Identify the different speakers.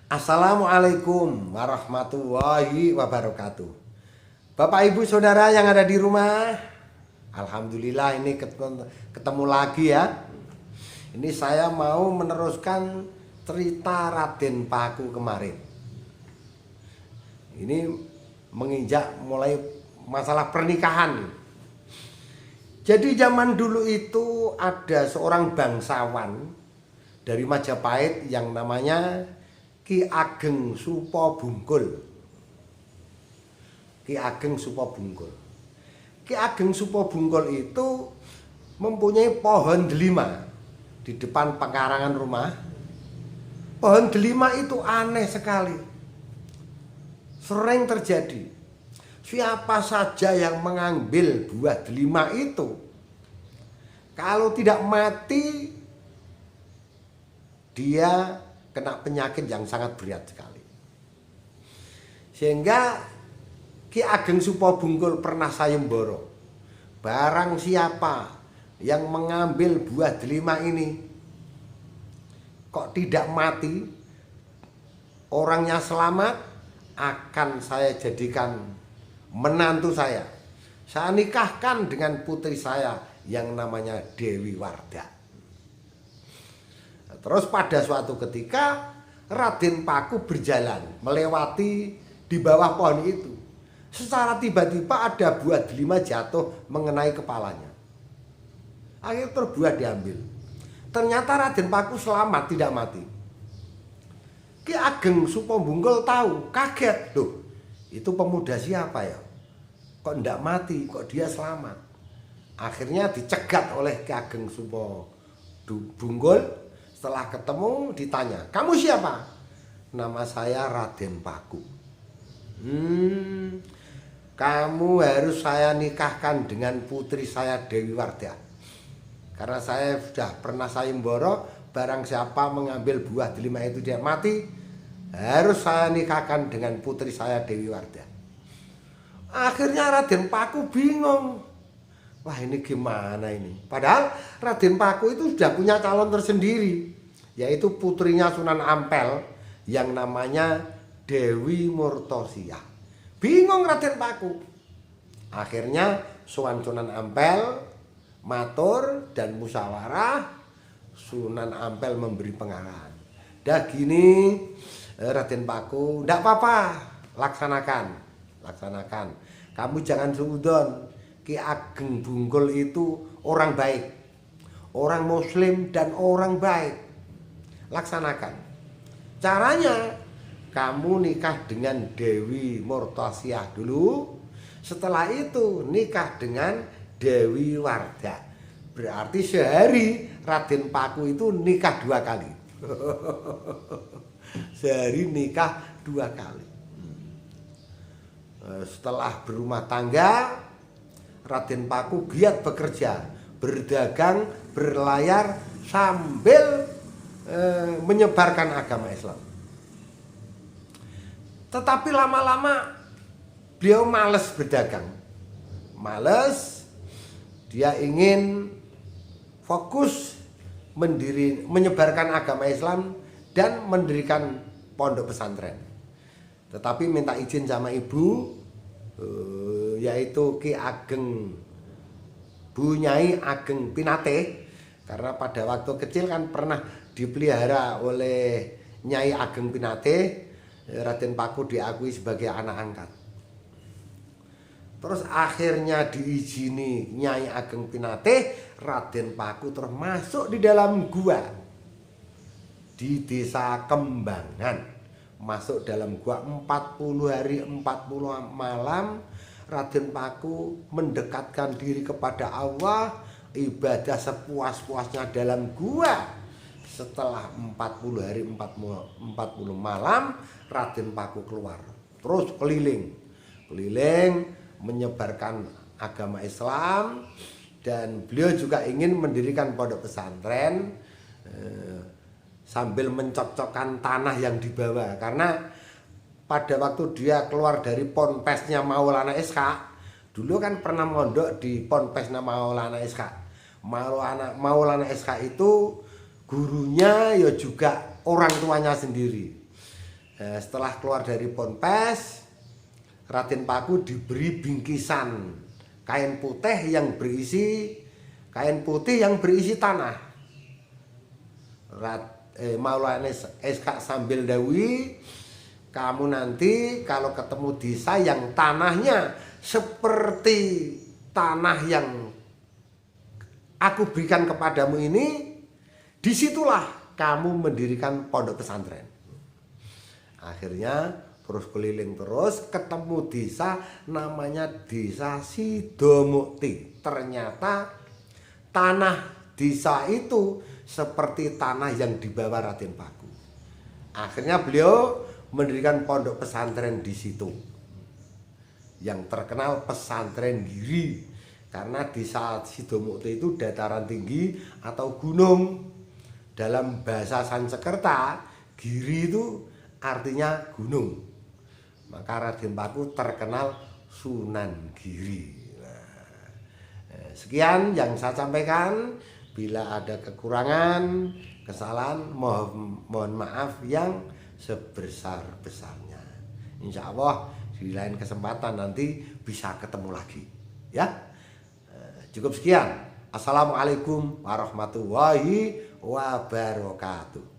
Speaker 1: Assalamualaikum warahmatullahi wabarakatuh. Bapak Ibu Saudara yang ada di rumah, alhamdulillah ini ketemu lagi ya. Ini saya mau meneruskan cerita Raden Paku kemarin. Ini menginjak mulai masalah pernikahan. Jadi zaman dulu itu ada seorang bangsawan dari Majapahit yang namanya Ki Ageng Supabungkul. Ki Ageng Supabungkul. Ki Ageng Supabungkul itu mempunyai pohon delima di depan pekarangan rumah. Pohon delima itu aneh sekali. Sering terjadi. Siapa saja yang mengambil buah delima itu, kalau tidak mati, dia kena penyakit yang sangat berat sekali. Sehingga Ki Ageng Supabungkul pernah sayembara, barang siapa yang mengambil buah delima ini kok tidak mati, orangnya selamat, akan saya jadikan menantu saya. Saya nikahkan dengan putri saya yang namanya Dewi Wardah. Terus pada suatu ketika Raden Paku berjalan melewati di bawah pohon itu. Secara tiba-tiba ada buah delima jatuh mengenai kepalanya. Akhirnya terbuah diambil. Ternyata Raden Paku selamat, tidak mati. Ki Ageng Supabungkul tahu, kaget. Loh, itu pemuda siapa ya? Kok tidak mati, kok dia selamat? Akhirnya dicegat oleh Ki Ageng Supabungkul. Setelah ketemu ditanya, kamu siapa? Nama saya Raden Paku. Kamu harus saya nikahkan dengan putri saya Dewi Wardah. Karena saya sudah pernah sayembara, barang siapa mengambil buah delima itu dia mati, harus saya nikahkan dengan putri saya Dewi Wardah. Akhirnya Raden Paku bingung. Wah, ini gimana ini? Padahal Raden Paku itu sudah punya calon tersendiri, yaitu putrinya Sunan Ampel yang namanya Dewi Murtosia. Bingung Raden Paku. Akhirnya Sunan Ampel matur dan musyawarah. Sunan Ampel memberi pengarahan. Dah gini Raden Paku, ndak apa-apa, laksanakan. Kamu jangan suudon. Ki Ageng Bungkul itu orang baik, orang muslim dan orang baik. Laksanakan. Caranya kamu nikah dengan Dewi Murtosia dulu. Setelah itu nikah dengan Dewi Wardah. Berarti sehari Raden Paku itu nikah 2 kali. Sehari nikah 2 kali. Setelah berumah tangga, Raden Paku giat bekerja, berdagang, berlayar sambil menyebarkan agama Islam. Tetapi lama-lama beliau malas berdagang. Malas, dia ingin fokus menyebarkan agama Islam dan mendirikan pondok pesantren. Tetapi minta izin sama ibu, yaitu Ki Ageng Bunyai Ageng Pinate, karena pada waktu kecil kan pernah dipelihara oleh Nyai Ageng Pinate. Raden Paku diakui sebagai anak angkat. Terus akhirnya diizini Nyai Ageng Pinate, Raden Paku termasuk di dalam gua di Desa Kembangan. Masuk dalam gua 40 hari 40 malam. Raden Paku mendekatkan diri kepada Allah, ibadah sepuas-puasnya dalam gua. Setelah 40 hari 40 malam, Raden Paku keluar. Terus keliling menyebarkan agama Islam. Dan beliau juga ingin mendirikan pondok pesantren sambil mencocokkan tanah yang dibawa. Karena pada waktu dia keluar dari ponpesnya Maulana SK, dulu kan pernah mondok di ponpesnya Maulana SK. Maulana SK itu gurunya ya juga orang tuanya sendiri. Setelah keluar dari Ponpes, Raden Paku diberi bingkisan kain putih yang berisi tanah. Maulana SK sambil dawi, kamu nanti kalau ketemu desa yang tanahnya seperti tanah yang aku berikan kepadamu ini, disitulah kamu mendirikan pondok pesantren. Akhirnya terus keliling terus, ketemu desa namanya Desa Sidomukti. Ternyata tanah desa itu seperti tanah yang dibawa Raden Paku. Akhirnya beliau mendirikan pondok pesantren di situ, yang terkenal pesantren Giri, karena Desa Sidomukti itu dataran tinggi atau gunung. Dalam bahasa Sanskerta, Giri itu artinya gunung. Maka Raden Paku terkenal Sunan Giri. Sekian yang saya sampaikan. Bila ada kekurangan, kesalahan, mohon maaf yang sebesar-besarnya. Insya Allah di lain kesempatan nanti bisa ketemu lagi. Ya, cukup sekian. Assalamualaikum warahmatullahi wabarakatuh.